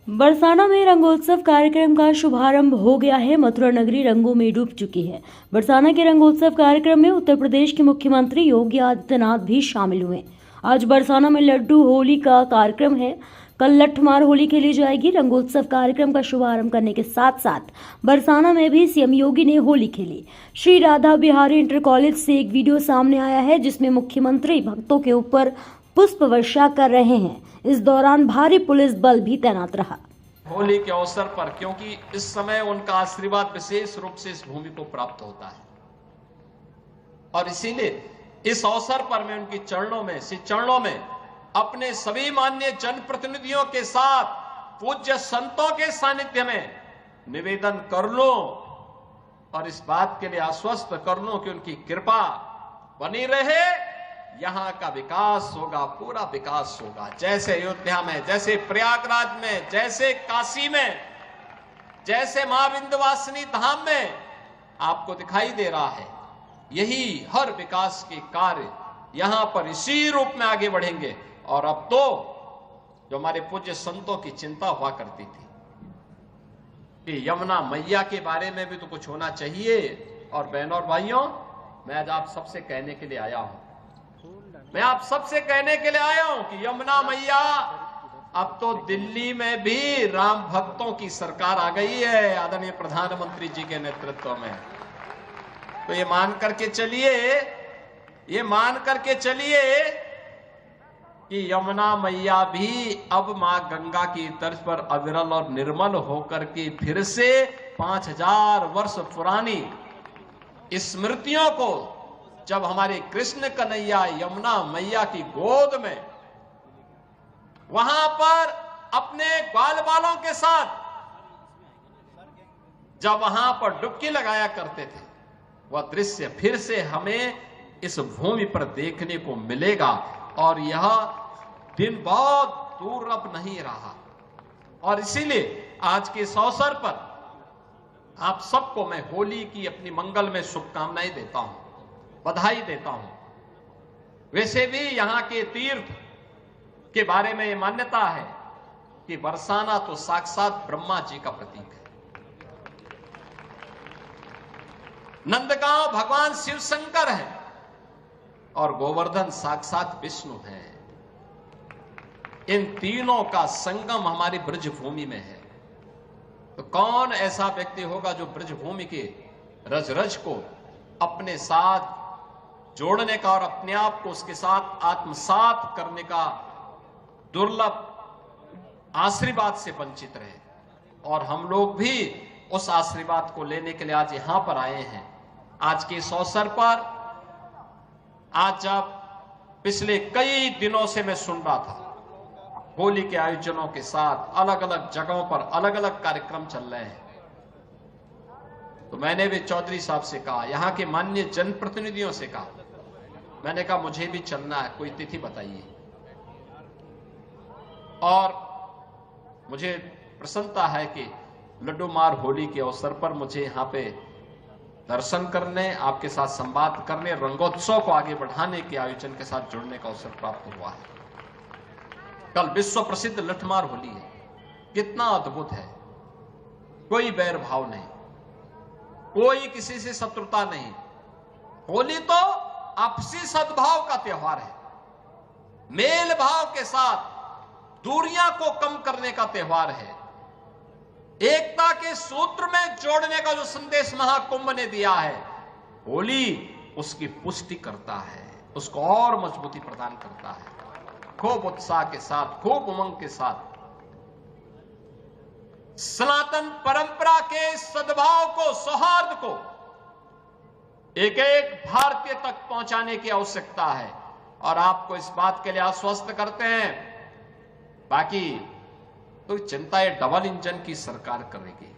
बरसाना में रंगोत्सव कार्यक्रम का शुभारंभ हो गया है। मथुरा नगरी रंगों में डूब चुकी है। बरसाना के रंगोत्सव कार्यक्रम में उत्तर प्रदेश के मुख्यमंत्री योगी आदित्यनाथ भी शामिल हुए। आज बरसाना में लड्डू होली का कार्यक्रम है। कल लठमार होली खेली जाएगी। रंगोत्सव कार्यक्रम का शुभारंभ करने के साथ साथ बरसाना में भी सीएम योगी ने होली खेली। श्री राधा बिहारी इंटर कॉलेज से एक वीडियो सामने आया है जिसमें मुख्यमंत्री भक्तों के ऊपर पुष्प वर्षा कर रहे हैं। इस दौरान भारी पुलिस बल भी तैनात रहा। होली के अवसर पर, क्योंकि इस समय उनका आशीर्वाद विशेष रूप से इस भूमि को प्राप्त होता है और इसीलिए इस अवसर पर मैं उनकी चरणों में अपने सभी माननीय जनप्रतिनिधियों के साथ पूज्य संतों के सानिध्य में निवेदन कर लूं और इस बात के लिए आश्वस्त कर लूं कि उनकी कृपा बनी रहे। यहां का विकास होगा, पूरा विकास होगा। जैसे अयोध्या में, जैसे प्रयागराज में, जैसे काशी में, जैसे मां विंध्यवासिनी धाम में आपको दिखाई दे रहा है, यही हर विकास के कार्य यहां पर इसी रूप में आगे बढ़ेंगे। और अब तो जो हमारे पूज्य संतों की चिंता हुआ करती थी कि यमुना मैया के बारे में भी तो कुछ होना चाहिए। और बहनों और भाइयों, मैं आज आप सबसे कहने के लिए आया हूं कि यमुना मैया, अब तो दिल्ली में भी राम भक्तों की सरकार आ गई है आदरणीय प्रधानमंत्री जी के नेतृत्व में। तो ये मान करके चलिए कि यमुना मैया भी अब मां गंगा की तर्ज पर अविरल और निर्मल होकर के फिर से 5000 वर्ष पुरानी स्मृतियों को, जब हमारे कृष्ण कन्हैया यमुना मैया की गोद में वहां पर अपने ग्वाल बालों के साथ जब वहां पर डुबकी लगाया करते थे, वह दृश्य फिर से हमें इस भूमि पर देखने को मिलेगा। और यह दिन बहुत दूर अब नहीं रहा। और इसीलिए आज के इस अवसर पर आप सबको मैं होली की अपनी मंगल में शुभकामनाएं देता हूं, बधाई देता हूं। वैसे भी यहां के तीर्थ के बारे में यह मान्यता है कि बरसाना तो साक्षात ब्रह्मा जी का प्रतीक है। नंदगांव भगवान शिव शंकर है और गोवर्धन साक्षात विष्णु है। इन तीनों का संगम हमारी ब्रज भूमि में है। तो कौन ऐसा व्यक्ति होगा जो ब्रज भूमि के रज रज को अपने साथ जोड़ने का और अपने आप को उसके साथ आत्मसात करने का दुर्लभ आशीर्वाद से वंचित रहे। और हम लोग भी उस आशीर्वाद को लेने के लिए आज यहां पर आए हैं। आज के इस अवसर पर, आज जब पिछले कई दिनों से मैं सुन रहा था होली के आयोजनों के साथ अलग अलग जगहों पर अलग अलग कार्यक्रम चल रहे हैं, तो मैंने भी चौधरी साहब से कहा, यहां के माननीय जनप्रतिनिधियों से कहा, मैंने कहा मुझे भी चलना है, कोई तिथि बताइए। और मुझे प्रसन्नता है कि लड्डूमार होली के अवसर पर मुझे यहां पे दर्शन करने, आपके साथ संवाद करने, रंगोत्सव को आगे बढ़ाने के आयोजन के साथ जुड़ने का अवसर प्राप्त हुआ है। कल विश्व प्रसिद्ध लठमार होली है। कितना अद्भुत है। कोई बैर भाव नहीं, कोई किसी से शत्रुता नहीं। होली तो आपसी सद्भाव का त्योहार है, मेल भाव के साथ दूरियां को कम करने का त्योहार है, एकता के सूत्र में जोड़ने का जो संदेश महाकुंभ ने दिया है, होली उसकी पुष्टि करता है, उसको और मजबूती प्रदान करता है। खूब उत्साह के साथ, खूब उमंग के साथ सनातन परंपरा के सद्भाव को, सौहार्द को एक एक भारतीय तक पहुंचाने की आवश्यकता है। और आपको इस बात के लिए आश्वस्त करते हैं, बाकी तो चिंता ये डबल इंजन की सरकार करेगी।